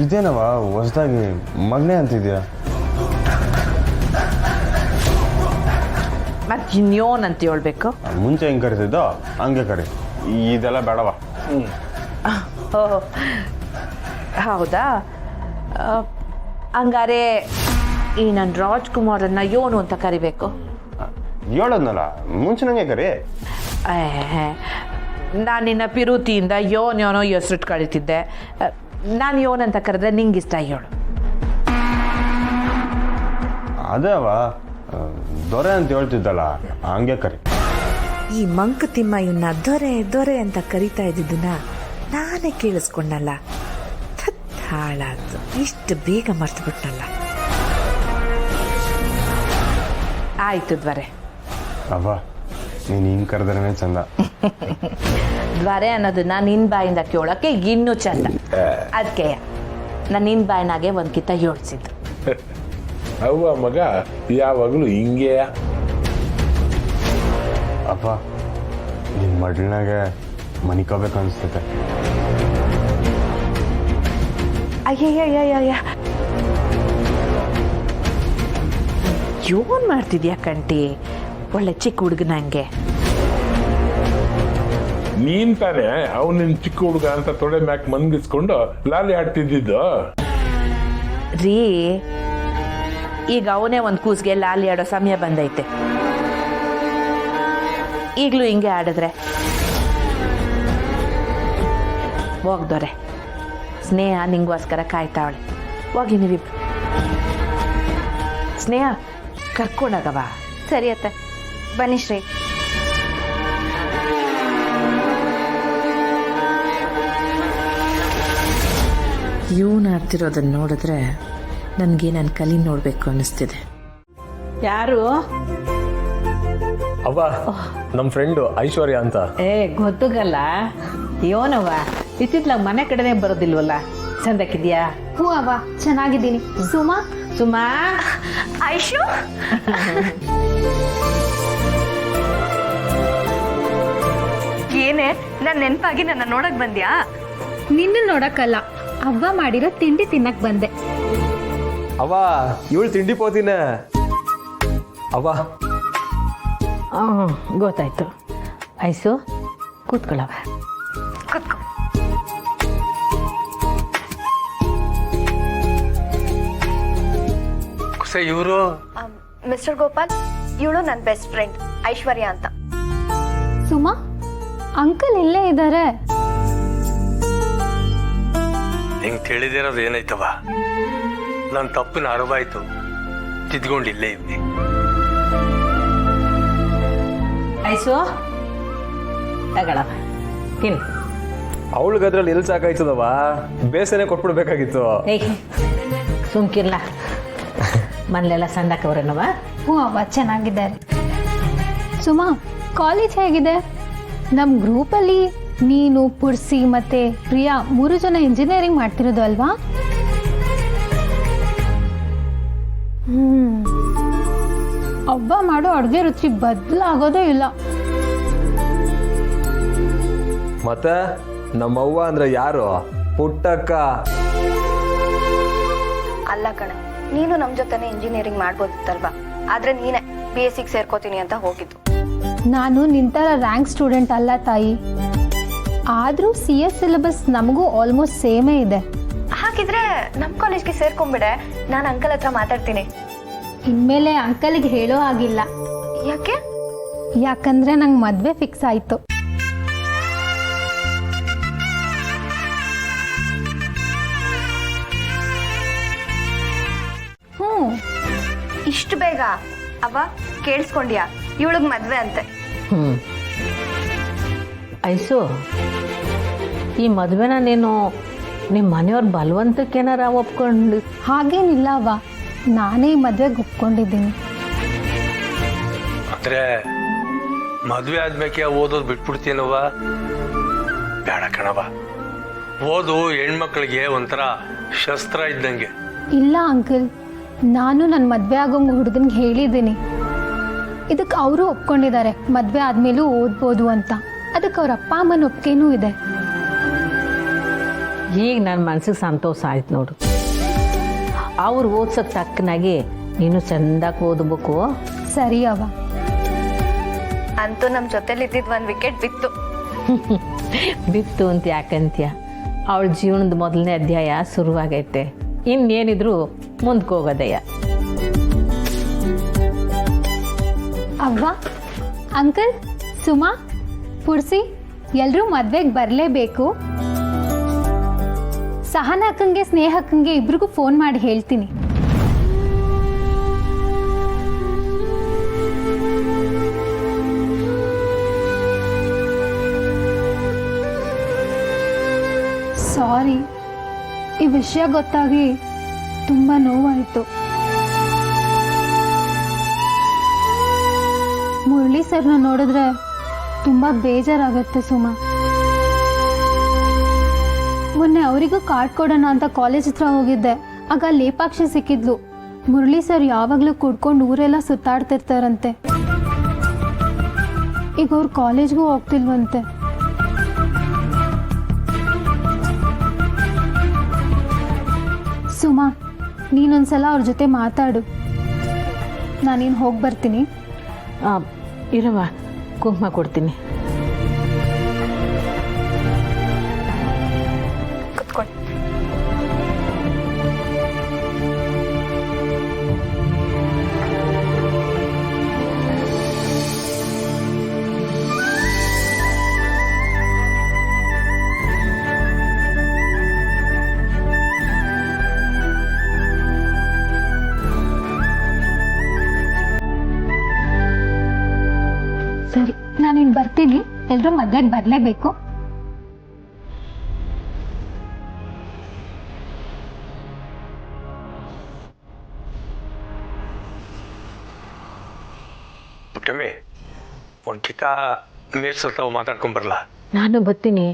ಇದೇನವ ಹೊಸದಾಗಿ ಮಗನೇ ಅಂತಿದ್ಯಾ? ಮತ್ತೆ ಇನ್ಯೋನ್ ಅಂತ ಹೇಳ್ಬೇಕು. ಮುಂಚೆ ಹೆಂಗೆ ಕರಿತಿದ್ದೋ ಹಂಗೆ ಕರಿ, ಇದೆಲ್ಲ ಬೇಡವ. ಹೌದಾ? ಹಂಗಾರೆ ಈ ನನ್ನ ರಾಜ್ಕುಮಾರನ್ನ ಯೋನು ಅಂತ ಕರಿಬೇಕು. ಹೇಳೋದ್ನಲ್ಲ ಮುಂಚೆ ನಂಗೆ ಕರಿ. ನಾನು ನಿನ್ನ ಪಿರುತಿಯಿಂದ ಯೋನೋ ಹೆಸ್ರಿಟ್ಟು ಕಳಿತಿದ್ದೆ. ನಾನು ಯೋನ್ ಅಂತ ಕರೆದ್ರೆ ನಿಂಗೆ ಇಷ್ಟ ಹೇಳು. ಅದೇ ಅವ ದೊರೆ ಅಂತ ಹೇಳ್ತಿದ್ದಲ್ಲ ಹಂಗೆ ಕರಿ. ಈ ಮಂಕುತಿಮ್ಮ ಇವನ್ನ ದೊರೆ ದೊರೆ ಅಂತ ಕರಿತಾ ಇದ್ದಿದ್ದನ್ನ ನಾನೇ ಕೇಳಿಸ್ಕೊಂಡಲ್ಲ. ಹಾಳಾದ್ದು, ಇಷ್ಟು ಬೇಗ ಮರ್ತು ಬಿಟ್ಟಲ್ಲ. ಆಯ್ತು ದ್ವರೆ. ಅವ ನೀನು ಹಿಂಗೆ ಕರೆದ್ರೇ ಚಂದ. ದ್ವರೆ ಅನ್ನೋದನ್ನ ನಿನ್ನ ಬಾಯಿಂದ ಕೇಳೋಕ್ಕೆ ಇನ್ನೂ ಚಂದ. ಅದಕ್ಕೆ ನಾನು ನಿನ್ನ ಬಾಯಿನಾಗೆ ಒಂದ್ಕಿತ ಯೋಳಿಸಿದ್ದು. ಅವ್ವ ಮಗ ಯಾವಾಗಲೂ ಹಿಂಗೆ. ಅಪ್ಪ ನಿಮ್ಮ ಮಡ್ಲಿನಾಗೆ ಮನಿಕೋಬೇಕು ಅನಿಸ್ತೈತೆ. ಅಯ್ಯಯ್ಯಯ್ಯಯ್ಯ, ಯೋನ್ ಮಾಡ್ತಿದ್ಯಾ ಕಂಟಿ? ಒಳ್ಳೆ ಚಿಕ್ಕ ಹುಡುಗನಂಗೆ. ನೀನ್ ತಾನೆ ಅವನಿನ್ ಚಿಕ್ಕ ಹುಡುಗ ಅಂತ ತೊಡೆ ಮ್ಯಾಕ್ ಮನ್ಗಿಸ್ಕೊಂಡು ಲಾಲಿ ಆಡ್ತಿದ್ದಿದ್ದು. ರೀ, ಈಗ ಅವನೇ ಒಂದು ಕೂಸ್ಗೆ ಲಾಲಿ ಆಡೋ ಸಮಯ ಬಂದೈತೆ. ಈಗಲೂ ಹಿಂಗೆ ಆಡಿದ್ರೆ ಹೋಗ್ದೋರೆ. ಸ್ನೇಹ ನಿಂಗೋಸ್ಕರ ಕಾಯ್ತಾವಳೆ. ಹೋಗಿ ನೀವಿಬ್ರು. ಸ್ನೇಹ ಕರ್ಕೊಂಡಾಗವ. ಸರಿ ಅತ್ತ, ಬನ್ನಿ ಶ್ರೀ. ಇವನು ಆಡ್ತಿರೋದನ್ನ ನೋಡಿದ್ರೆ ನನಗೆ ನನ್ನ ಕಲಿ ನೋಡಬೇಕು ಅನ್ನಿಸ್ತಿದೆ. ಯಾರು? ಅವ್ವ, ನಮ್ಮ ಫ್ರೆಂಡು ಐಶ್ವರ್ಯ ಅಂತ. ಗೊತ್ತುಗಲ್ಲ. ಯೋನವ್ವ ಇತ್ತಿತ್ಲಾಗ ಮನೆ ಕಡೆನೇ ಬರೋದಿಲ್ವಲ್ಲ. ಚಂದಕ್ಕಿದ್ಯಾ? ಹ್ಞೂ ಅವ್ವ, ಚೆನ್ನಾಗಿದ್ದೀನಿ. ಸುಮಾ ಸುಮಾ, ಐಶು, ಏನೇ ನನ್ನ ನೆನಪಾಗಿ ನನ್ನ ನೋಡಕ್ ಬಂದ್ಯಾ? ನಿನ್ನ ನೋಡಕ್ಕಲ್ಲ, ಅವ್ವ ಮಾಡಿರೋ ತಿಂಡಿ ತಿನ್ನಕ್ ಬಂದೆ. ಅವ್ವ, ಇವಳು ತಿಂಡಿ ಪೋತಿನ. ಅವ್ವ ಗೊತ್ತಾಯ್ತು. ಐಸು ಕೂತ್ಕೊಳ್ಳವ. ಕೂತ್ಕೋ. ಇವರು ಮಿಸ್ಟರ್ ಗೋಪಾಲ್, ಇವಳು ನನ್ನ ಬೆಸ್ಟ್ ಫ್ರೆಂಡ್ ಐಶ್ವರ್ಯ ಅಂತ. ಸುಮಾ, ಅಂಕಲ್ ಇಲ್ಲೇ ಇದ್ದಾರೆ. ನಿಂಗೆ ತಿಳಿದಿರೋದು ಏನಾಯ್ತವ? ನನ್ನ ತಪ್ಪಿನ ಅರಿವಾಯ್ತು, ತಿದ್ಕೊಂಡಿಲ್ಲೇ ಇವ್ನಿ. ಐಸು ತಗೊಳವ, ತಿನ್. ಅವಳಿಗೆ ಅದ್ರಲ್ಲಿ ಎಲ್ಲಿ ಸಾಕಾಯ್ತದವ? ಬೇಸನೆ ಕೊಟ್ಬಿಡ್ಬೇಕಾಗಿತ್ತು. ಏಯ್ ಸುಮ್ಕಿರ್ಲ. ಮನೇಲೆಲ್ಲ ಸಂದಾಕವ್ರೇನವ? ಹ್ಞೂ ಅವ್ವ, ಚೆನ್ನಾಗಿದ್ದಾರೆ. ಸುಮಾ, ಕಾಲೇಜ್ ಹೇಗಿದೆ? ನಮ್ಮ ಗ್ರೂಪಲ್ಲಿ ನೀನು, ಪುರ್ಸಿ ಮತ್ತೆ ಪ್ರಿಯಾ 3 ಜನ ಇಂಜಿನಿಯರಿಂಗ್ ಮಾಡ್ತಿರೋದು ಅಲ್ವಾ? ಅವ್ವ ಮಾಡೋ ಅಡುಗೆ ರುಚಿ ಬದಲಾಗೋದೇ ಇಲ್ಲ. ಮತ್ತೆ ನಮ್ಮವ್ವ ಅಂದ್ರೆ ಯಾರು? ಪುಟ್ಟಕ್ಕ. ಅಲ್ಲ ಕಣ, ನೀನು ನಮ್ಮ ಜೊತೆನೆ ಇಂಜಿನಿಯರಿಂಗ್ ಮಾಡ್ಬೋದಿತ್ತಲ್ವಾ? ಆದ್ರೆ ನೀನೆ BSc ಸೇರ್ಕೋತೀನಿ ಅಂತ ಹೋಗಿದ್ದು. ನಾನು ನಿಂತರ ರ್ಯಾಂಕ್ ಸ್ಟೂಡೆಂಟ್ ಅಲ್ಲ ತಾಯಿ. ಆದ್ರೂ CS ಸಿಲೆಬಸ್ ನಮಗೂ ಆಲ್ಮೋಸ್ಟ್ ಸೇಮೇ ಇದೆ. ಹಾಗಿದ್ರೆ ನಮ್ಮ ಕಾಲೇಜ್ಗೆ ಸೇರ್ಕೊಂಡ್ಬಿಡೆ, ನಾನು ಅಂಕಲ್ ಹತ್ರ ಮಾತಾಡ್ತೀನಿ. ಇನ್ಮೇಲೆ ಅಂಕಲ್ಗೆ ಹೇಳೋ ಆಗಿಲ್ಲ. ಯಾಕೆ? ಯಾಕಂದ್ರೆ ನಂಗೆ ಮದ್ವೆ ಫಿಕ್ಸ್ ಆಯ್ತು. ಇಷ್ಟು ಬೇಗ? ಅವ್ವ ಕೇಳಿಸ್ಕೊಂಡ್ಯಾ? ಇವಳಿಗೆ ಮದ್ವೆ ಅಂತೆ. ಐಸು, ಈ ಮದುವೆನ ನೀನು ನಿಮ್ಮ ಮನೆಯವ್ರ ಬಲವಂತಕ್ಕೇನಾರ ಒಪ್ಕೊಂಡು? ಹಾಗೇನಿಲ್ಲ ಅವ್ವ, ನಾನೇ ಈ ಮದ್ವೆಗೆ ಒಪ್ಕೊಂಡಿದ್ದೀನಿ. ಅಂದ್ರೆ ಮದ್ವೆ ಆದ್ಮೇಲೆ ಓದೋದು ಬಿಟ್ಬಿಡ್ತೀನವ್ವ? ಬೇಡ ಕಣವ, ಓದು ಹೆಣ್ಮಕ್ಳಿಗೆ ಒಂಥರ ಶಸ್ತ್ರ ಇದ್ದಂಗೆ. ಇಲ್ಲ ಅಂಕಲ್, ನಾನು ನನ್ನ ಮದ್ವೆ ಆಗೋ ಹುಡುಗನ್ಗೆ ಹೇಳಿದ್ದೀನಿ. ಇದಕ್ಕೆ ಅವರು ಒಪ್ಕೊಂಡಿದ್ದಾರೆ, ಮದ್ವೆ ಆದ್ಮೇಲೂ ಓದ್ಬೋದು ಅಂತ. ಅದಕ್ಕೆ ಅವ್ರ ಅಪ್ಪ ಅಮ್ಮನ ಒಪ್ಪಿಗೆನೂ ಇದೆ. ಈಗ ನನ್ನ ಮನ್ಸಿಗೆ ಸಂತೋಷ ಆಯ್ತು ನೋಡು. ಅವ್ರು ಓದ್ಸೋಕ್ಕೆ ತಕ್ಕನಾಗಿ ನೀನು ಚೆಂದಾಗಿ ಓದಬೇಕು. ಸರಿ ಅವ್ವ. ಅಂತೂ ನಮ್ಮ ಜೊತೆಲಿ ಇದ್ದಿದ್ದು 1 ವಿಕೆಟ್ ಬಿತ್ತು. ಬಿತ್ತು ಅಂತ ಯಾಕಂತ್ಯ, ಅವಳ ಜೀವನದ ಮೊದಲನೇ ಅಧ್ಯಾಯ ಶುರುವಾಗೈತೆ. ಇನ್ನೇನಿದ್ರು ಮುಂದಕ್ಕೆ ಹೋಗೋದಯ್ಯ. ಅವ್ವ, ಅಂಕಲ್, ಸುಮಾ, ಪುಡ್ಸಿ ಎಲ್ಲರೂ ಮದ್ವೆಗೆ ಬರಲೇಬೇಕು. ಸಹನಕ್ಕಂಗೆ ಸ್ನೇಹಕ್ಕಂಗೆ ಇಬ್ರಿಗೂ ಫೋನ್ ಮಾಡಿ ಹೇಳ್ತೀನಿ. ಸಾರಿ, ಈ ವಿಷಯ ಗೊತ್ತಾಗಿ ತುಂಬ ನೋವಾಯಿತು. ಮುರಳಿ ಸರ್ನ ನೋಡಿದ್ರೆ ತುಂಬ ಬೇಜಾರಾಗುತ್ತೆ ಸುಮಾ. ಮೊನ್ನೆ ಅವರಿಗೂ ಕಾರ್ಡ್ ಕೊಡೋಣ ಅಂತ ಕಾಲೇಜ್ ಹತ್ರ ಹೋಗಿದ್ದೆ. ಆಗ ಲೇಪಾಕ್ಷಿ ಸಿಕ್ಕಿದ್ಲು. ಮುರಳಿ ಸರ್ ಯಾವಾಗಲೂ ಕುಡ್ಕೊಂಡು ಊರೆಲ್ಲ ಸುತ್ತಾಡ್ತಿರ್ತಾರಂತೆ. ಈಗ ಅವ್ರು ಕಾಲೇಜ್ಗೂ ಹೋಗ್ತಿಲ್ವಂತೆ. ಸುಮಾ, ನೀನೊಂದ್ಸಲ ಅವ್ರ ಜೊತೆ ಮಾತಾಡು. ನಾನೇನು ಹೋಗಿ ಬರ್ತೀನಿ. ಇರವ, ಕುಂಕುಮ ಕೊಡ್ತೀನಿ. ಕುತ್ಕೊಂಡು ಸರಿ, ನಾನಿನ್ ಬರ್ತೀನಿ. ಎಲ್ಲರೂ ಮದ್ವೆಗೆ ಬರಲೇಬೇಕು. ಒಂದು ಚಿಕ್ಕ ನೀರು ಸ್ವಲ್ಪ ಮಾತಾಡ್ಕೊಂಬರಲ್ಲ. ನಾನು ಬರ್ತೀನಿ.